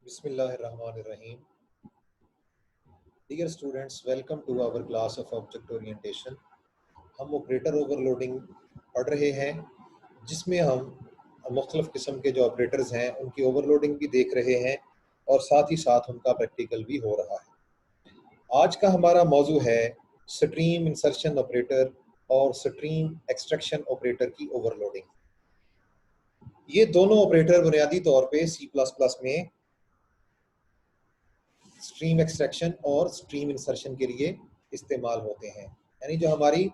Bismillahirrahmanirrahim. Dear students, welcome to our class of object orientation. हम operator overloading पढ़ रहे हैं जिसमें हम मुख्तलिफ़ किस्म के जो ऑपरेटर्स हैं उनकी ओवरलोडिंग भी देख रहे हैं और साथ ही साथ उनका प्रैक्टिकल भी हो रहा है। आज का हमारा मौजू है स्ट्रीम इंसर्शन ऑपरेटर और स्ट्रीम एक्सट्रैक्शन ऑपरेटर की ओवरलोडिंग। ये दोनों ऑपरेटर बुनियादी तौर पे C++ में स्ट्रीम एक्सट्रैक्शन और स्ट्रीम इंसर्शन के लिए इस्तेमाल होते हैं। यानी जो हमारी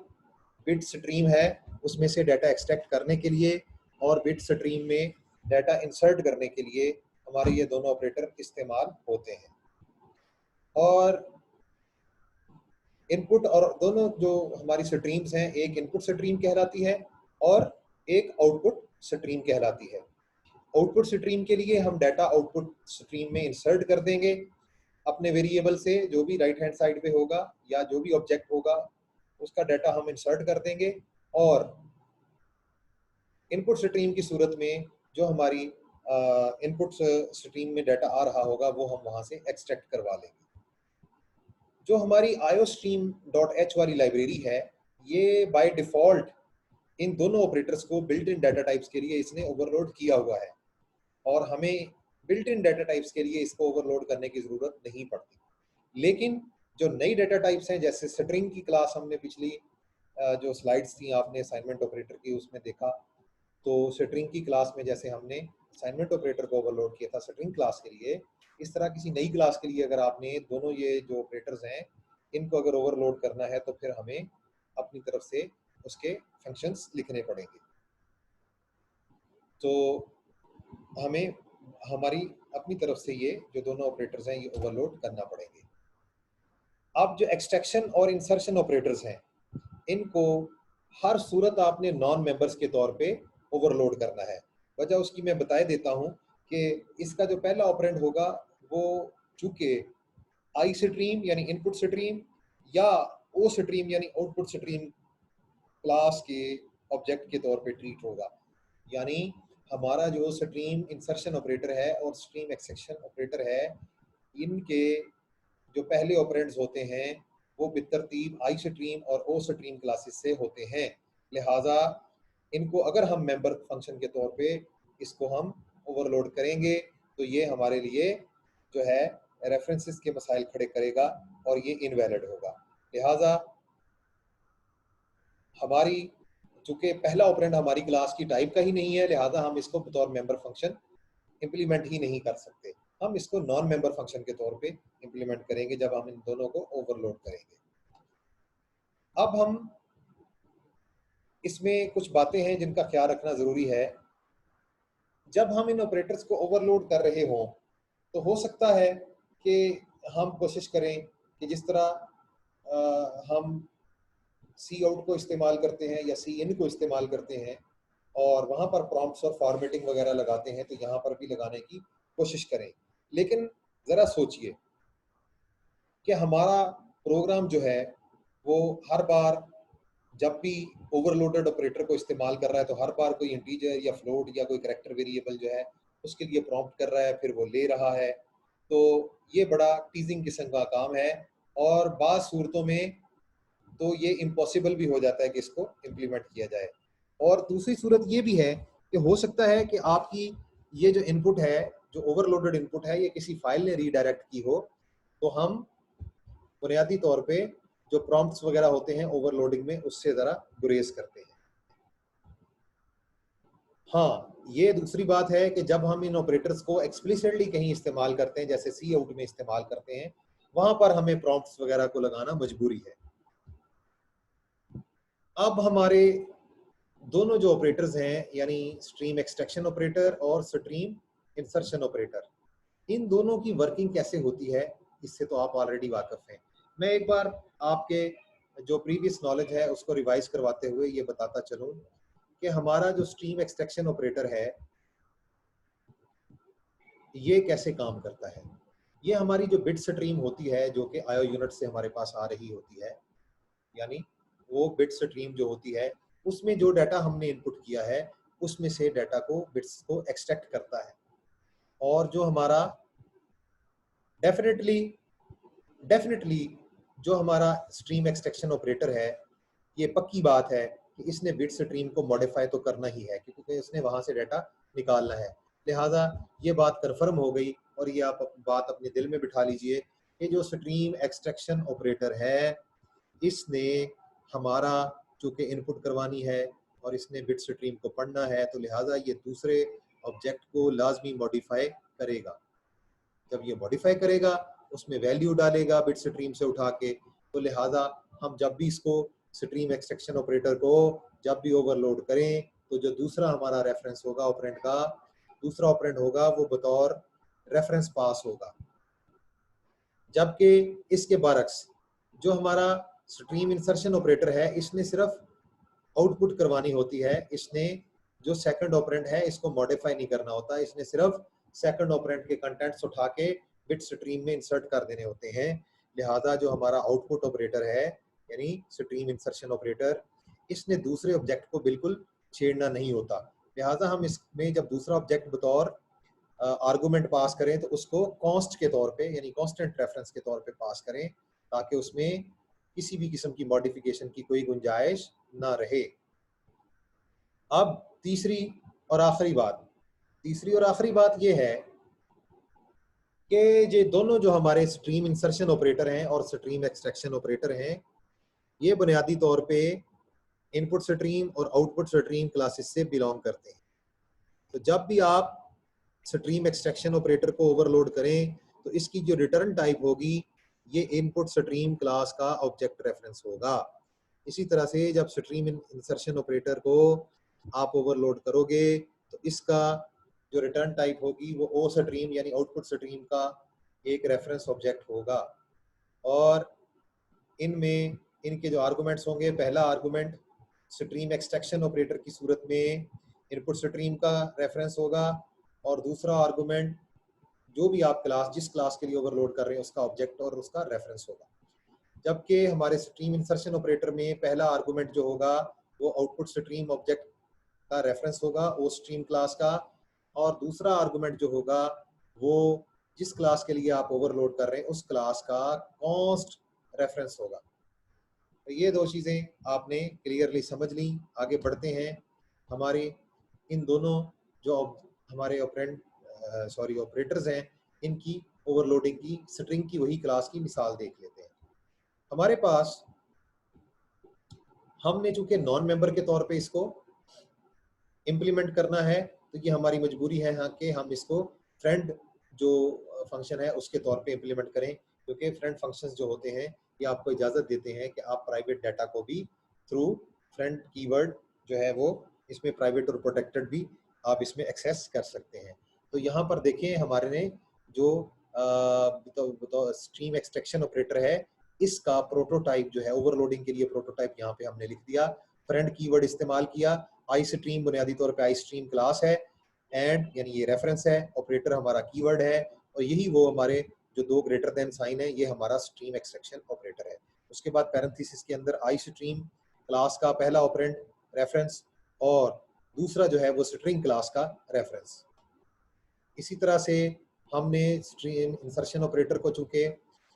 बिट स्ट्रीम है उसमें से डाटा एक्सट्रैक्ट करने के लिए और बिट स्ट्रीम में डाटा इंसर्ट करने के लिए हमारे ये दोनों ऑपरेटर इस्तेमाल होते हैं। और इनपुट और दोनों जो हमारी स्ट्रीम्स हैं, एक इनपुट स्ट्रीम कहलाती है और एक आउटपुट स्ट्रीम कहलाती है। आउटपुट स्ट्रीम के लिए हम डाटा आउटपुट स्ट्रीम में इंसर्ट कर देंगे अपने वेरिएबल से, जो भी राइट हैंड साइड पे होगा या जो भी ऑब्जेक्ट होगा उसका डाटा हम इंसर्ट कर देंगे और इनपुट स्ट्रीम की सूरत में जो हमारी इनपुट स्ट्रीम में डाटा आ रहा होगा वो हम वहां से एक्सट्रैक्ट करवा लेंगे। जो हमारी iostream.h वाली लाइब्रेरी है, ये बाय डिफॉल्ट इन दोनों ऑपरेटर्स को बिल्ट इन डाटा टाइप्स के लिए इसने ओवरलोड किया हुआ है और हमें बिल्ट इन डाटा टाइप्स के लिए इसको ओवरलोड करने की ज़रूरत नहीं पड़ती। लेकिन जो नई डाटा टाइप्स हैं, जैसे स्ट्रिंग की क्लास हमने पिछली जो स्लाइड्स थी आपने असाइनमेंट ऑपरेटर की उसमें देखा, तो स्ट्रिंग की क्लास में जैसे हमने असाइनमेंट ऑपरेटर को ओवरलोड किया था स्ट्रिंग क्लास के लिए, इस तरह किसी नई क्लास के लिए अगर आपने दोनों ये जो ऑपरेटर्स हैं इनको अगर ओवरलोड करना है तो फिर हमें अपनी तरफ से उसके फंक्शंस लिखने पड़ेंगे। तो हमें हमारी अपनी तरफ से ये जो दोनों ऑपरेटर्स हैं ये ओवरलोड करना पड़ेंगे। अब जो एक्सट्रैक्शन और इंसर्शन ऑपरेटर्स हैं इनको हर सूरत आपने नॉन मेंबर्स के तौर पे ओवरलोड करना है। वजह उसकी मैं बता देता हूँ कि इसका जो पहला ऑपरेंड होगा वो चूंकि आई स्ट्रीम यानी इनपुट स्ट्रीम या ओ स्ट्रीम यानी आउटपुट स्ट्रीम क्लास के ऑब्जेक्ट के तौर पे ट्रीट होगा। यानी हमारा जो स्ट्रीम इंसर्शन ऑपरेटर है और स्ट्रीम एक्सट्रैक्शन ऑपरेटर है, इनके जो पहले ऑपरेंड्स होते हैं वो बितरतीब आई स्ट्रीम और ओ स्ट्रीम क्लासेस से होते हैं। लिहाजा इनको अगर हम मेंबर फंक्शन के तौर पे इसको हम ओवरलोड करेंगे तो ये हमारे लिए जो है रेफरेंसेस के मसाइल खड़े करेगा और ये इनवैलिड होगा। लिहाजा हमारी चूंकि पहला ऑपरेंड हमारी क्लास की टाइप का ही नहीं है, लिहाजा हम इसको बतौर मेंबर फंक्शन इंप्लीमेंट ही नहीं कर सकते। हम इसको नॉन मेंबर फंक्शन के तौर पे इंप्लीमेंट करेंगे जब हम इन दोनों को ओवरलोड करेंगे। अब हम इसमें कुछ बातें हैं जिनका ख्याल रखना ज़रूरी है। जब हम इन ऑपरेटर्स को ओवरलोड कर रहे हों तो हो सकता है कि हम कोशिश करें कि जिस तरह हम सी आउट को इस्तेमाल करते हैं या सी इन को इस्तेमाल करते हैं और वहाँ पर प्रॉम्प्ट्स और फॉर्मेटिंग वगैरह लगाते हैं, तो यहाँ पर भी लगाने की कोशिश करें। लेकिन ज़रा सोचिए कि हमारा प्रोग्राम जो है वो हर बार जब भी ओवरलोडेड ऑपरेटर को इस्तेमाल कर रहा है तो हर बार कोई इंटीजर या फ्लोट या कोई करैक्टर वेरिएबल जो है उसके लिए प्रॉम्प्ट कर रहा है, फिर वो ले रहा है। तो ये बड़ा टीजिंग किस्म का काम है और बाज़ सूरतों में तो ये इम्पॉसिबल भी हो जाता है कि इसको इम्प्लीमेंट किया जाए। और दूसरी सूरत ये भी है कि हो सकता है कि आपकी ये जो इनपुट है, जो ओवरलोडेड इनपुट है, ये किसी फाइल ने रीडायरेक्ट की हो, तो हम बुनियादी तौर पे जो प्रॉम्प्ट्स वगैरह होते हैं ओवरलोडिंग में उससे ज़रा गुरेज करते हैं। हाँ, ये दूसरी बात है कि जब हम इन ऑपरेटर्स को एक्सप्लिसिटली कहीं इस्तेमाल करते हैं, जैसे सी आउट में इस्तेमाल करते हैं, वहाँ पर हमें प्रॉम्प्ट्स वगैरह को लगाना मजबूरी है। अब हमारे दोनों जो ऑपरेटर्स हैं यानी स्ट्रीम एक्सट्रैक्शन ऑपरेटर और स्ट्रीम इंसर्शन ऑपरेटर, इन दोनों की वर्किंग कैसे होती है इससे तो आप ऑलरेडी वाकिफ हैं। मैं एक बार आपके जो प्रीवियस नॉलेज है उसको रिवाइज करवाते हुए ये बताता चलूं कि हमारा जो स्ट्रीम एक्सट्रैक्शन ऑपरेटर है ये कैसे काम करता है। ये हमारी जो बिट स्ट्रीम होती है जो कि आईओ यूनिट से हमारे पास आ रही होती है, यानी वो बिट स्ट्रीम जो होती है उसमें जो डाटा हमने इनपुट किया है उसमें से डाटा को बिट्स को एक्सट्रैक्ट करता है। और जो हमारा डेफिनेटली डेफिनेटली जो हमारा स्ट्रीम एक्सट्रैक्शन ऑपरेटर है, ये पक्की बात है कि इसने बिट स्ट्रीम को मॉडिफाई तो करना ही है, क्योंकि इसने वहां से डाटा निकालना है। लिहाजा ये बात कन्फर्म हो गई, और ये आप बात अपने दिल में बिठा लीजिए कि जो स्ट्रीम एक्सट्रैक्शन ऑपरेटर है, इसने हमारा चूंकि इनपुट करवानी है और इसने बिट स्ट्रीम को पढ़ना है, तो लिहाजा ये दूसरे ऑब्जेक्ट को लाजमी मॉडिफाई करेगा। जब ये मॉडिफाई करेगा, उसमें वैल्यू डालेगा बिट स्ट्रीम से उठा के, तो लिहाजा हम जब भी इसको स्ट्रीम एक्सट्रैक्शन ऑपरेटर को जब भी ओवरलोड करें, तो जो दूसरा हमारा रेफरेंस होगा ऑपरेंड का, दूसरा ऑपरेंड होगा, वो बतौर रेफरेंस पास होगा। जबकि इसके बरक्स जो हमारा स्ट्रीम इंसर्शन ऑपरेटर है, इसने सिर्फ आउटपुट करवानी होती है, इसने जो सेकंड ऑपरेंड है इसको मॉडिफाई नहीं करना होता, इसने सिर्फ सेकंड ऑपरेंड के कंटेंट्स उठा के बिट स्ट्रीम में इंसर्ट कर देने होते हैं। लिहाजा जो हमारा आउटपुट ऑपरेटर है, यानी स्ट्रीम इंसर्शन ऑपरेटर, इसने दूसरे ऑब्जेक्ट को बिल्कुल छेड़ना नहीं होता। लिहाजा हम इसमें जब दूसरा ऑब्जेक्ट बतौर आर्गुमेंट पास करें, तो उसको कॉन्स्ट के तौर पे, यानी कांस्टेंट रेफरेंस के तौर पे पास करें, ताकि उसमें किसी भी किस्म की मॉडिफिकेशन की कोई गुंजाइश ना रहे। अब तीसरी और आखिरी बात ये है कि ये दोनों जो हमारे स्ट्रीम इंसर्शन ऑपरेटर हैं और स्ट्रीम एक्सट्रैक्शन ऑपरेटर हैं, ये बुनियादी तौर पे इनपुट स्ट्रीम और आउटपुट स्ट्रीम क्लासेस से बिलोंग करते हैं। तो जब भी आप स्ट्रीम एक्सट्रैक्शन ऑपरेटर को ओवरलोड करें, तो इसकी जो रिटर्न टाइप होगी, ये इनपुट स्ट्रीम क्लास का ऑब्जेक्ट रेफरेंस होगा। इसी तरह से जब स्ट्रीम इंसर्शन ऑपरेटर को आप ओवरलोड करोगे, तो इसका जो रिटर्न टाइप होगी वो ओ स्ट्रीम यानी आउटपुट स्ट्रीम का एक रेफरेंस ऑब्जेक्ट होगा। और इनमें इनके जो आर्गुमेंट्स होंगे, पहला आर्गुमेंट स्ट्रीम एक्सट्रैक्शन ऑपरेटर की सूरत में इनपुट स्ट्रीम का रेफरेंस होगा, और दूसरा आर्गुमेंट जो भी आप जिस क्लास के लिए ओवरलोड कर रहे हैं उसका ऑब्जेक्ट और उसका रेफरेंस होगा। जबकि हमारे स्ट्रीम इंसर्शन ऑपरेटर में पहला आर्गुमेंट जो होगा वो आउटपुट स्ट्रीम ऑब्जेक्ट का रेफरेंस होगा, वो स्ट्रीम क्लास का, और दूसरा आर्गुमेंट जो होगा वो जिस क्लास के लिए आप ओवरलोड कर रहे हैं उस क्लास का कॉन्स्ट रेफरेंस होगा। तो ये दो चीज़ें आपने क्लियरली समझ ली। आगे बढ़ते हैं, हमारे इन दोनों जो हमारे ऑपरेटर्स हैं, इनकी ओवरलोडिंग की स्ट्रिंग की वही क्लास की मिसाल देख लेते हैं। हमारे पास हमने चूंकि नॉन मेंबर के तौर पे इसको इम्प्लीमेंट करना है, तो ये हमारी मजबूरी है हाँ कि हम इसको फ्रेंड जो फंक्शन है उसके तौर पे इम्प्लीमेंट करें, क्योंकि फ्रेंड फंक्शंस जो होते हैं ये आपको इजाज़त देते हैं कि आप प्राइवेट डाटा को भी थ्रू फ्रेंड कीवर्ड जो है वो इसमें प्राइवेट और प्रोटेक्टेड भी आप इसमें एक्सेस कर सकते हैं। तो यहाँ पर देखें, हमारे ने जो स्ट्रीम एक्सट्रैक्शन ऑपरेटर है, इसका प्रोटोटाइप जो है ओवरलोडिंग के लिए प्रोटोटाइप यहाँ पे हमने लिख दिया, फ्रेंड कीवर्ड इस्तेमाल किया, आई स्ट्रीम बुनियादी तौर पे आई स्ट्रीम क्लास है, एंड यानी ये रेफरेंस है, ऑपरेटर हमारा कीवर्ड है, और यही वो हमारे जो दो ग्रेटर देन साइन है, ये हमारा स्ट्रीम एक्सट्रैक्शन ऑपरेटर है। उसके बाद पैरेंथेसिस के अंदर आई स्ट्रीम क्लास का पहला ऑपरेंड रेफरेंस और दूसरा जो है वो स्ट्रिंग क्लास का रेफरेंस। इसी तरह से हमने स्ट्रीम इंसर्शन ऑपरेटर को चूंकि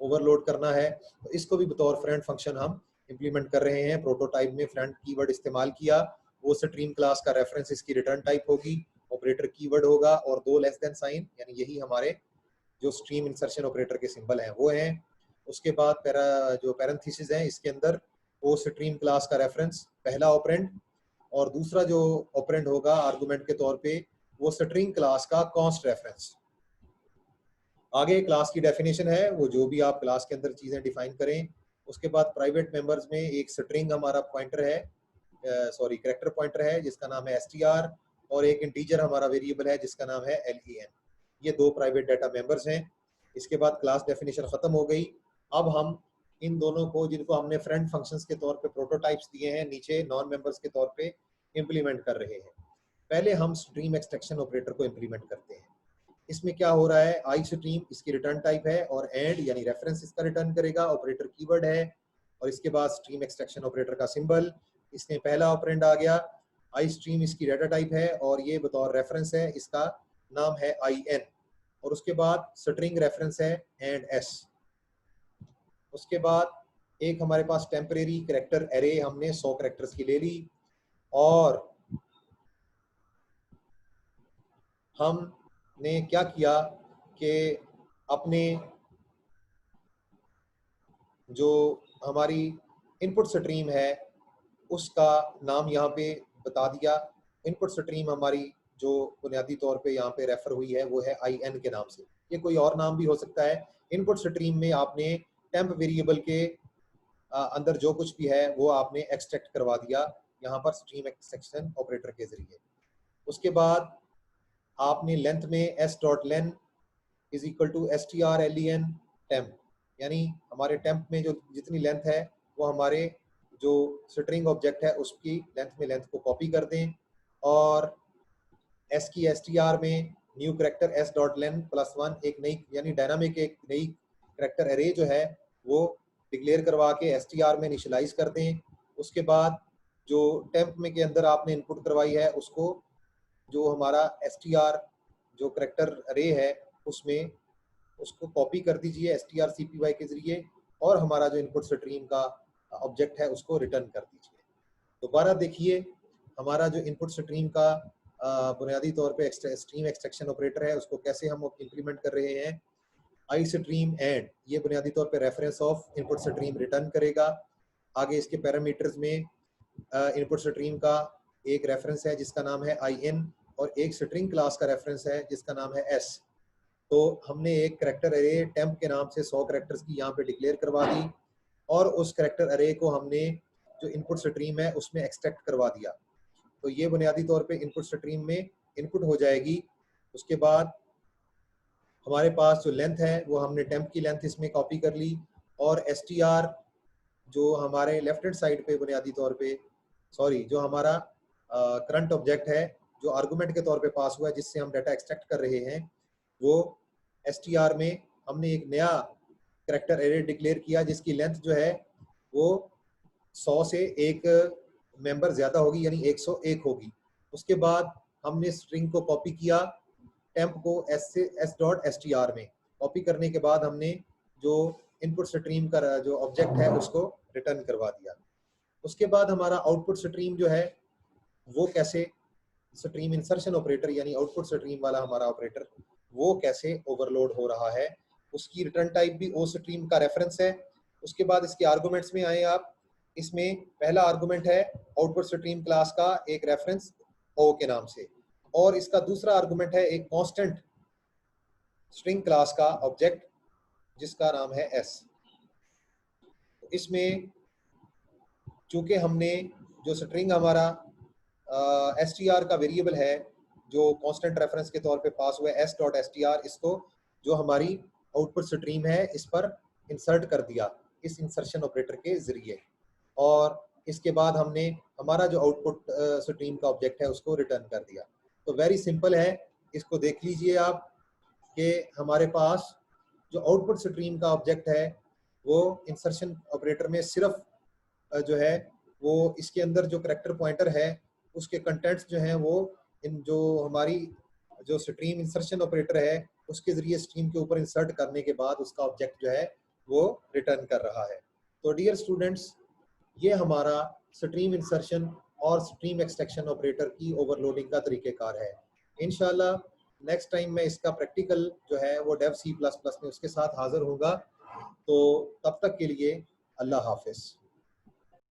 ओवरलोड करना है, तो इसको भी बतौर फ्रेंड फंक्शन हम इंप्लीमेंट कर रहे हैं। प्रोटोटाइप में फ्रेंड कीवर्ड इस्तेमाल किया, वो स्ट्रीम क्लास का रेफरेंस इसकी रिटर्न टाइप होगी, ऑपरेटर कीवर्ड होगा और दो लेस देन साइन, यानी यही हमारे जो स्ट्रीम इंसर्शन ऑपरेटर के सिंबल हैं वो हैं। उसके बाद जो पैरेंथेसिस है, इसके अंदर वो स्ट्रीम क्लास का रेफरेंस पहला ऑपरेंड, और दूसरा जो ऑपरेंड होगा आर्गुमेंट के तौर पे वो स्ट्रिंग क्लास का कॉन्स्ट रेफरेंस। आगे क्लास की डेफिनेशन है, वो जो भी आप क्लास के अंदर चीज़ें डिफाइन करें। उसके बाद प्राइवेट मेंबर्स में एक स्ट्रिंग हमारा पॉइंटर है, कैरेक्टर पॉइंटर है जिसका नाम है str, और एक इंटीजर हमारा वेरिएबल है जिसका नाम है len। ये दो प्राइवेट डाटा मेंबर्स हैं। इसके बाद क्लास डेफिनेशन ख़त्म हो गई। अब हम इन दोनों को, जिनको हमने फ्रेंड फंक्शंस के तौर पे प्रोटोटाइप्स दिए हैं, नीचे नॉन मेंबर्स के तौर पे इम्प्लीमेंट कर रहे हैं। पहले हम स्ट्रीम एक्सट्रैक्शन ऑपरेटर को इम्प्लीमेंट करते हैं। इसमें क्या हो रहा है, आई स्ट्रीम इसकी रिटर्न टाइप है, और एंड यानी रेफरेंस इसका रिटर्न करेगा, ऑपरेटर कीवर्ड है, और इसके बाद स्ट्रीम एक्सट्रैक्शन ऑपरेटर का सिंबल, इसमें पहला ऑपरेंड आ गया। आई स्ट्रीम इसकी डाटा टाइप है और ये बतौर रेफरेंस है, इसका नाम है IN। और उसके बाद स्ट्रिंग रेफरेंस है एंड एस। उसके बाद एक हमारे पास टेम्परेरी कैरेक्टर एरे हमने 100 कैरेक्टर्स की ले ली, और हमने क्या किया कि अपने जो हमारी इनपुट स्ट्रीम है उसका नाम यहाँ पे बता दिया। इनपुट स्ट्रीम हमारी जो बुनियादी तौर पे यहाँ पे रेफर हुई है वो है IN के नाम से, ये कोई और नाम भी हो सकता है। इनपुट स्ट्रीम में आपने टेम्प वेरिएबल के अंदर जो कुछ भी है वो आपने एक्सट्रैक्ट करवा दिया यहाँ पर स्ट्रीम एक्सट्रैक्शन ऑपरेटर के जरिए। उसके बाद आपने लेंथ में s.len is equal to strlen temp, यानी हमारे टेम्प में जो जितनी लेंथ है वो हमारे जो स्ट्रिंग ऑब्जेक्ट है उसकी लेंथ में लेंथ को कॉपी कर दें, और s की str में न्यू करेक्टर s.len +1 एक नई यानी डायनामिक एक नई करेक्टर एरे जो है वो डिक्लेयर करवा के str में इनिशियलाइज कर दें। उसके बाद जो टेम्प में के अंदर आपने इनपुट करवाई है उसको जो हमारा str जो करेक्टर एरे है उसमें उसको कॉपी कर दीजिए strcpy के जरिए, और हमारा जो इनपुट स्ट्रीम का ऑब्जेक्ट है उसको रिटर्न कर दीजिए। दोबारा देखिए हमारा जो इनपुट स्ट्रीम का बुनियादी तौर पे स्ट्रीम एक्सट्रैक्शन ऑपरेटर है उसको कैसे हम इम्प्लीमेंट कर रहे हैं। आई स्ट्रीम एंड ये बुनियादी तौर पे reference of input stream return करेगा। आगे इसके पैरामीटर्स में इनपुट स्ट्रीम का एक रेफरेंस है जिसका नाम है IN, और एक स्ट्रिंग क्लास का रेफरेंस है जिसका नाम है S। तो हमने एक करेक्टर एरे टेम्प के नाम से 100 करेक्टर्स की यहाँ पे डिक्लेयर करवा दी, और उस करेक्टर एरे को हमने जो इनपुट स्ट्रीम है उसमें एक्सट्रैक्ट करवा दिया। तो ये बुनियादी तौर पे इनपुट स्ट्रीम में इनपुट हो जाएगी। उसके बाद हमारे पास जो लेंथ है वो हमने टेम्प की लेंथ इसमें कॉपी कर ली, और str जो हमारे लेफ्ट हैंड साइड पे बुनियादी तौर पे जो हमारा करंट ऑब्जेक्ट है जो आर्गुमेंट के तौर पे पास हुआ है जिससे हम डाटा एक्सट्रैक्ट कर रहे हैं, वो str में हमने एक नया करेक्टर एरे डिक्लेयर किया जिसकी लेंथ जो है वो 100 से एक मेंबर ज्यादा होगी यानी 101 होगी। उसके बाद हमने स्ट्रिंग को कॉपी किया टेम्प को s.str में कॉपी करने के बाद हमने जो इनपुट स्ट्रीम का जो ऑब्जेक्ट है उसको रिटर्न करवा दिया। उसके बाद हमारा आउटपुट स्ट्रीम जो है वो कैसे स्ट्रीम इंसर्शन ऑपरेटर यानी आउटपुट स्ट्रीम वाला हमारा ऑपरेटर वो कैसे ओवरलोड हो रहा है, उसकी रिटर्न टाइप भी ओ स्ट्रीम का रेफरेंस है। उसके बाद इसके आर्गुमेंट्स में आए आप, इसमें पहला आर्गुमेंट है आउटपुट स्ट्रीम क्लास का एक रेफरेंस ओ के नाम से, और इसका दूसरा आर्गुमेंट है एक कांस्टेंट स्ट्रिंग क्लास का ऑब्जेक्ट जिसका नाम है S। इसमें चूंकि हमने जो स्ट्रिंग हमारा str का वेरिएबल है जो कांस्टेंट रेफरेंस के तौर पे पास हुआ है s.str, इसको जो हमारी आउटपुट स्ट्रीम है इस पर इंसर्ट कर दिया इस इंसर्शन ऑपरेटर के जरिए, और इसके बाद हमने हमारा जो आउटपुट स्ट्रीम का ऑब्जेक्ट है उसको रिटर्न कर दिया। तो वेरी सिंपल है, इसको देख लीजिए आप कि हमारे पास जो आउटपुट स्ट्रीम का ऑब्जेक्ट है वो इंसर्शन ऑपरेटर में सिर्फ जो है वो इसके अंदर जो करेक्टर पॉइंटर है उसके कंटेंट्स जो हैं वो इन जो हमारी जो स्ट्रीम इंसर्शन ऑपरेटर है उसके जरिए स्ट्रीम के ऊपर इंसर्ट करने के बाद उसका ऑब्जेक्ट जो है वो रिटर्न कर रहा है। तो डियर स्टूडेंट्स, ये हमारा स्ट्रीम इंसर्शन और स्ट्रीम एक्सट्रैक्शन ऑपरेटर की ओवरलोडिंग का तरीक़ेकार है। इंशाल्लाह नेक्स्ट टाइम मैं इसका प्रैक्टिकल जो है वो डेव C++ में उसके साथ हाजिर होगा। तो तब तक के लिए अल्लाह हाफिज़।